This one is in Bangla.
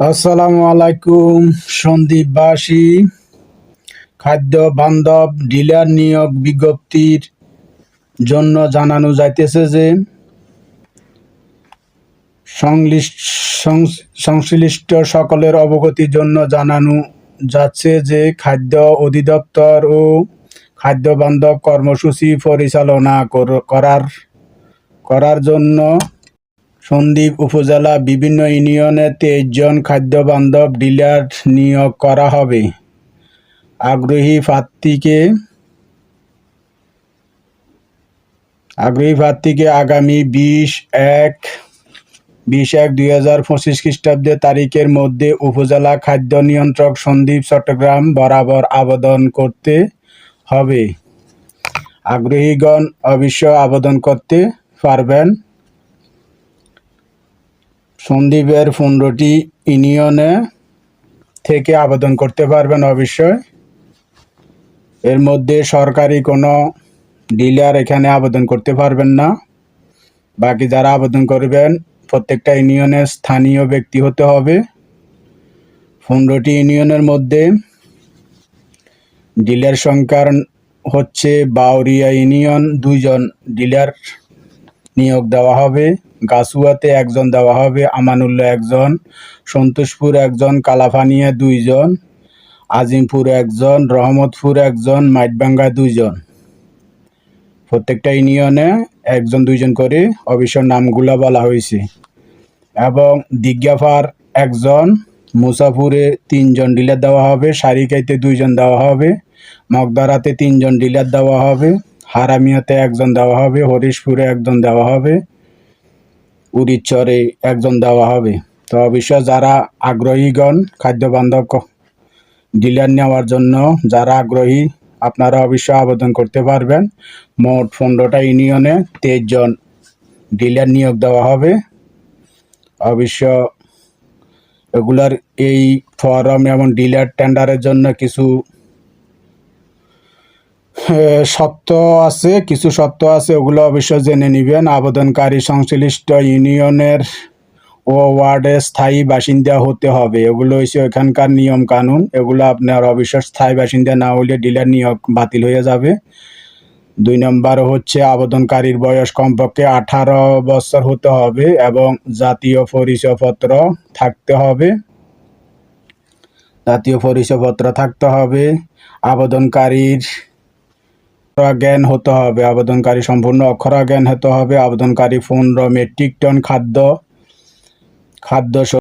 আসসালামু আলাইকুম সন্দীপবাসী। খাদ্য বান্ধব ডিলার নিয়োগ বিজ্ঞপ্তির জন্য জানানো যাইতেছে যে সংশ্লিষ্ট সকলের অবগতির জন্য জানানো যাচ্ছে যে খাদ্য অধিদপ্তর ও খাদ্য বান্ধব কর্মসূচি পরিচালনা করার জন্য সন্দ্বীপ উপজেলা বিভিন্ন ইউনিয়নে 23 জন খাদ্য বান্ধব ডিলার নিয়োগ করা হবে। আগ্রহী প্রার্থীকে আগামী 20/1/2025 খ্রিস্টাব্দে তারিখের মধ্যে উপজেলা খাদ্য নিয়ন্ত্রক সন্দ্বীপ চট্টগ্রাম বরাবর আবেদন করতে হবে। আগ্রহীগণ অবশ্যই আবেদন করতে পারবেন। সন্দ্বীপের 15টি ইউনিয়নে থেকে আবেদন করতে পারবেন অবশ্যই। এর মধ্যে সরকারি কোনো ডিলার এখানে আবেদন করতে পারবেন না। বাকি যারা আবেদন করবেন প্রত্যেকটা ইউনিয়নের স্থানীয় ব্যক্তি হতে হবে। 15টি ইউনিয়নের মধ্যে ডিলার সংখ্যা হচ্ছে বাউরিয়া ইউনিয়ন 2 জন ডিলার নিয়োগ দেওয়া হবে। গাছুয়াতে 1 জন দেওয়া হবে, আমানুল্লাহ 1 জন, সন্তোষপুর 1 জন, কালাফানিয়া 2 জন, আজিমপুর 1 জন, রহমতপুর 1 জন, মাইটবাঙ্গা 2 জন। প্রত্যেকটা ইউনিয়নে 1 জন 2 জন করে অবশ্য নামগুলা বলা হয়েছে। এবং দিজ্ঞাপার 1 জন, মুসাপুরে 3 জন ডিলার দেওয়া হবে, সারিকাইতে 2 জন দেওয়া হবে, মগদারাতে 3 জন ডিলার দেওয়া হবে, হারামিয়াতে 1 জন দেওয়া হবে, হরিশপুরে 1 জন দেওয়া হবে, উড়িচ্চরে 1 জন দেওয়া হবে। তো অবশ্য যারা আগ্রহীগণ খাদ্য বান্ধব ডিলার নেওয়ার জন্য যারা আগ্রহী আপনারা অবশ্যই আবেদন করতে পারবেন। মোট 15টা ইউনিয়নে 23 জন ডিলার নিয়োগ দেওয়া হবে। অবশ্য এগুলার এই ফরম এবং ডিলার টেন্ডারের জন্য কিছু শর্ত আছে, ওগুলো অবশ্যই জেনে নেবেন। আবেদনকারী সংশ্লিষ্ট ইউনিয়নের ও ওয়ার্ডের স্থায়ী বাসিন্দা হতে হবে। এগুলো হচ্ছে এখানকার নিয়ম কানুন। এগুলো আপনার অবশ্যই স্থায়ী বাসিন্দা না হলে ডিলার নিয়োগ বাতিল হয়ে যাবে। 2 নম্বর হচ্ছে আবেদনকারীর বয়স কমপক্ষে 18 বছর হতে হবে এবং জাতীয় পরিচয়পত্র থাকতে হবে। আবেদনকারীর জ্ঞান হতে হবে, আবেদনকারী সম্পূর্ণ অক্ষর জ্ঞান হতে হবে। আবেদনকারী 15 মেট্রিক টন খাদ্য